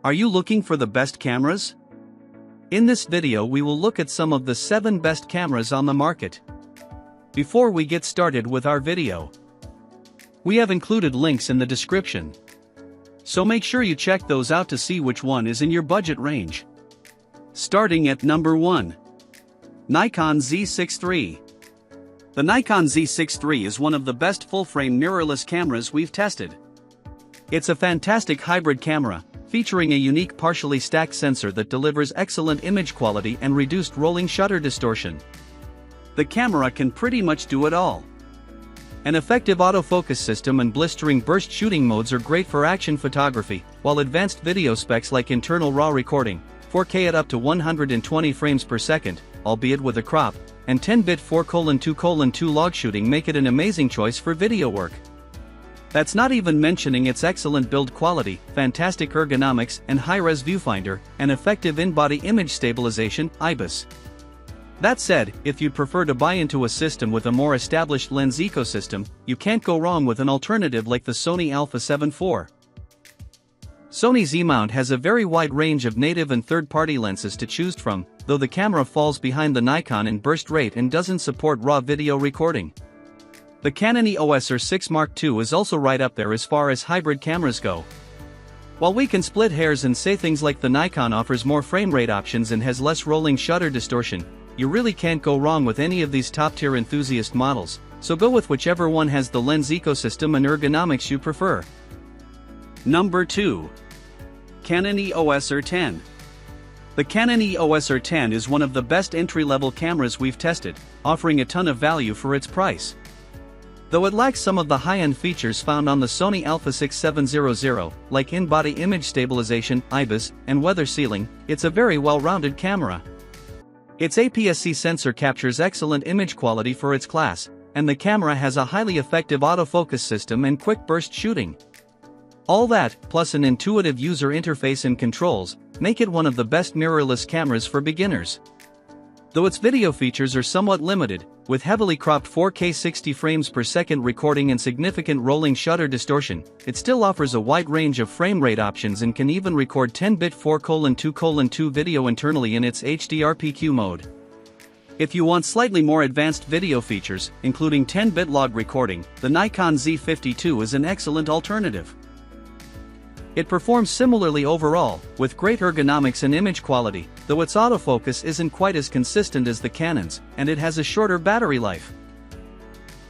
Are you looking for the best cameras? In this video we will look at some of the 7 best cameras on the market. Before we get started with our video, we have included links in the description, so make sure you check those out to see which one is in your budget range. Starting at number 1. Nikon Z6 III. The Nikon Z6 III is one of the best full-frame mirrorless cameras we've tested. It's a fantastic hybrid camera, featuring a unique partially stacked sensor that delivers excellent image quality and reduced rolling shutter distortion. The camera can pretty much do it all. An effective autofocus system and blistering burst shooting modes are great for action photography, while advanced video specs like internal RAW recording, 4K at up to 120 frames per second, albeit with a crop, and 10-bit 4:2:2 log shooting make it an amazing choice for video work. That's not even mentioning its excellent build quality, fantastic ergonomics and high-res viewfinder, and effective in-body image stabilization, IBIS. That said, if you'd prefer to buy into a system with a more established lens ecosystem, you can't go wrong with an alternative like the Sony Alpha 7 IV. Sony Z-mount has a very wide range of native and third-party lenses to choose from, though the camera falls behind the Nikon in burst rate and doesn't support RAW video recording. The Canon EOS R6 Mark II is also right up there as far as hybrid cameras go. While we can split hairs and say things like the Nikon offers more frame rate options and has less rolling shutter distortion, you really can't go wrong with any of these top-tier enthusiast models, so go with whichever one has the lens ecosystem and ergonomics you prefer. Number 2. Canon EOS R10. The Canon EOS R10 is one of the best entry-level cameras we've tested, offering a ton of value for its price. Though it lacks some of the high-end features found on the Sony Alpha 6700, like in-body image stabilization, IBIS, and weather sealing, it's a very well-rounded camera. Its APS-C sensor captures excellent image quality for its class, and the camera has a highly effective autofocus system and quick burst shooting. All that, plus an intuitive user interface and controls, make it one of the best mirrorless cameras for beginners. Though its video features are somewhat limited, with heavily cropped 4K 60 frames per second recording and significant rolling shutter distortion, it still offers a wide range of frame rate options and can even record 10-bit 4:2:2 video internally in its HDR-PQ mode. If you want slightly more advanced video features, including 10-bit log recording, the Nikon Z52 is an excellent alternative. It performs similarly overall, with great ergonomics and image quality, though its autofocus isn't quite as consistent as the Canon's, and it has a shorter battery life.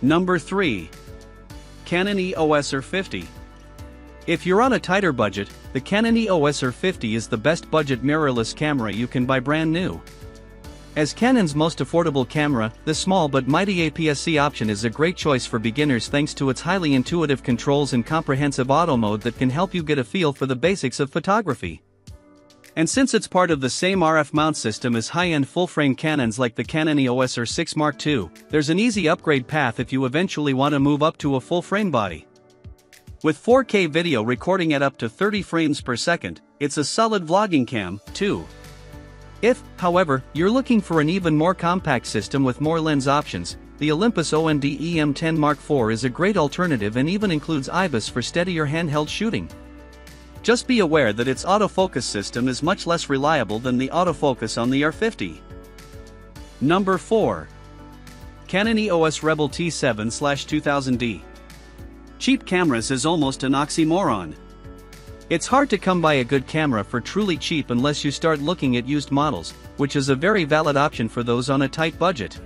Number 3. Canon EOS R50. If you're on a tighter budget, the Canon EOS R50 is the best budget mirrorless camera you can buy brand new. As Canon's most affordable camera, this small but mighty APS-C option is a great choice for beginners thanks to its highly intuitive controls and comprehensive auto mode that can help you get a feel for the basics of photography. And since it's part of the same RF mount system as high-end full-frame Canons like the Canon EOS R6 Mark II, there's an easy upgrade path if you eventually want to move up to a full-frame body. With 4K video recording at up to 30 frames per second, it's a solid vlogging cam, too. If, however, you're looking for an even more compact system with more lens options, the Olympus OND EM10 Mark IV is a great alternative and even includes IBIS for steadier handheld shooting. Just be aware that its autofocus system is much less reliable than the autofocus on the R50. Number 4. Canon EOS Rebel T7/2000D. Cheap cameras is almost an oxymoron. It's hard to come by a good camera for truly cheap unless you start looking at used models, which is a very valid option for those on a tight budget.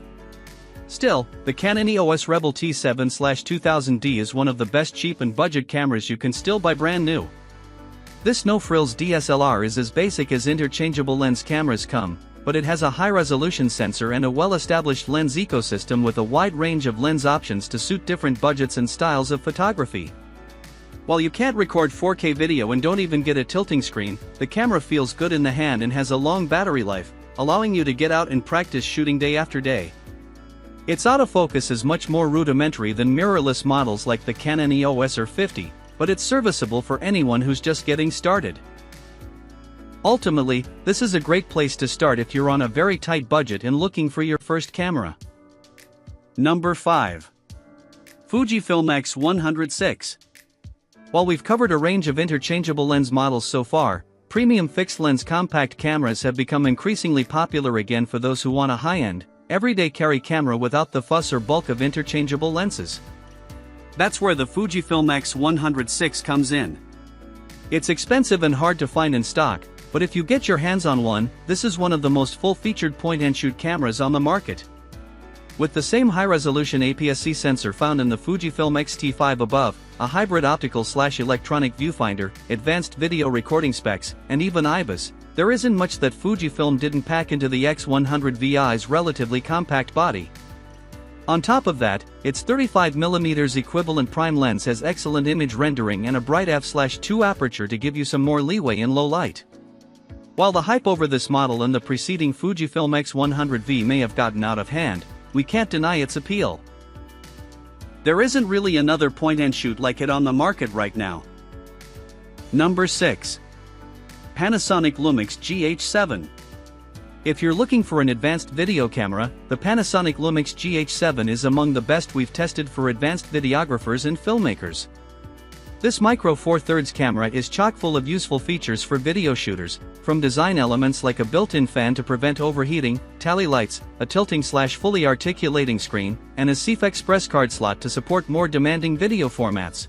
Still, the Canon EOS Rebel T7/2000D is one of the best cheap and budget cameras you can still buy brand new. This no-frills DSLR is as basic as interchangeable lens cameras come, but it has a high-resolution sensor and a well-established lens ecosystem with a wide range of lens options to suit different budgets and styles of photography. While you can't record 4K video and don't even get a tilting screen, the camera feels good in the hand and has a long battery life, allowing you to get out and practice shooting day after day. Its autofocus is much more rudimentary than mirrorless models like the Canon EOS R50, but it's serviceable for anyone who's just getting started. Ultimately, this is a great place to start if you're on a very tight budget and looking for your first camera. Number 5. Fujifilm X100VI. While we've covered a range of interchangeable lens models so far, premium fixed-lens compact cameras have become increasingly popular again for those who want a high-end, everyday carry camera without the fuss or bulk of interchangeable lenses. That's where the Fujifilm X100VI comes in. It's expensive and hard to find in stock, but if you get your hands on one, this is one of the most full-featured point-and-shoot cameras on the market. With the same high-resolution APS-C sensor found in the Fujifilm X-T5 above, a hybrid optical/electronic viewfinder, advanced video recording specs, and even IBIS, there isn't much that Fujifilm didn't pack into the X100VI's relatively compact body. On top of that, its 35mm equivalent prime lens has excellent image rendering and a bright f/2 aperture to give you some more leeway in low light. While the hype over this model and the preceding Fujifilm X100V may have gotten out of hand, we can't deny its appeal. There isn't really another point-and-shoot like it on the market right now. Number 6. Panasonic LUMIX GH7. If you're looking for an advanced video camera, the Panasonic LUMIX GH7 is among the best we've tested for advanced videographers and filmmakers. This micro Four Thirds camera is chock full of useful features for video shooters, from design elements like a built-in fan to prevent overheating, tally lights, a tilting/fully articulating screen, and a CF Express card slot to support more demanding video formats.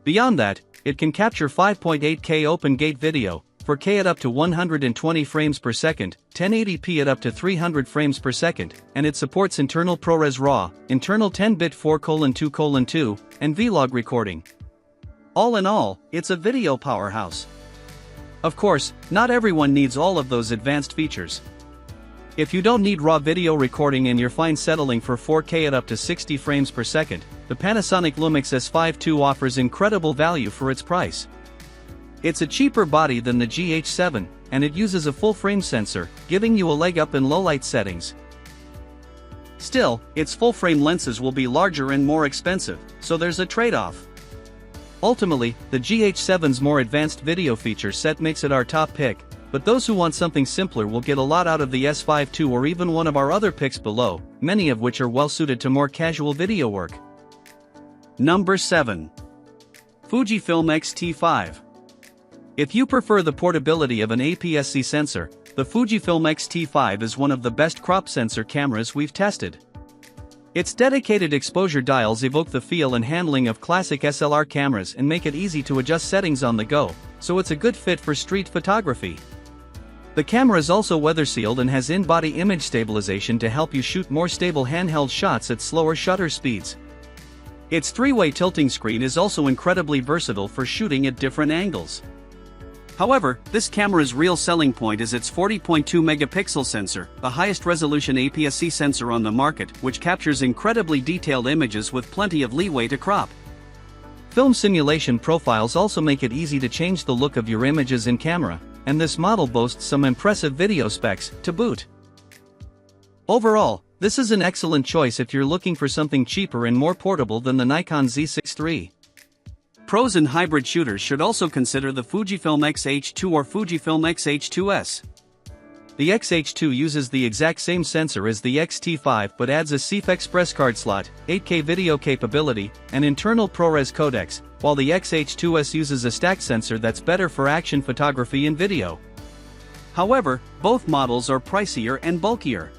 Beyond that, it can capture 5.8K open gate video, 4K at up to 120 frames per second, 1080p at up to 300 frames per second, and it supports internal ProRes RAW, internal 10-bit 4:2:2, and vlog recording. All in all, it's a video powerhouse. Of course, not everyone needs all of those advanced features. If you don't need raw video recording and you're fine settling for 4K at up to 60 frames per second, the Panasonic LUMIX S5 II offers incredible value for its price. It's a cheaper body than the GH7, and it uses a full-frame sensor, giving you a leg up in low-light settings. Still, its full-frame lenses will be larger and more expensive, so there's a trade-off. Ultimately, the GH7's more advanced video feature set makes it our top pick, but those who want something simpler will get a lot out of the S5 II or even one of our other picks below, many of which are well-suited to more casual video work. Number 7. Fujifilm X-T5. If you prefer the portability of an APS-C sensor, the Fujifilm X-T5 is one of the best crop sensor cameras we've tested. Its dedicated exposure dials evoke the feel and handling of classic SLR cameras and make it easy to adjust settings on the go, so it's a good fit for street photography. The camera is also weather-sealed and has in-body image stabilization to help you shoot more stable handheld shots at slower shutter speeds. Its three-way tilting screen is also incredibly versatile for shooting at different angles. However, this camera's real selling point is its 40.2-megapixel sensor, the highest resolution APS-C sensor on the market, which captures incredibly detailed images with plenty of leeway to crop. Film simulation profiles also make it easy to change the look of your images in camera, and this model boasts some impressive video specs, to boot. Overall, this is an excellent choice if you're looking for something cheaper and more portable than the Nikon Z6 III. Pros and hybrid shooters should also consider the Fujifilm X-H2 or Fujifilm X-H2S. The X-H2 uses the exact same sensor as the X-T5 but adds a CF Express card slot, 8K video capability, and internal ProRes codecs, while the X-H2S uses a stacked sensor that's better for action photography and video. However, both models are pricier and bulkier.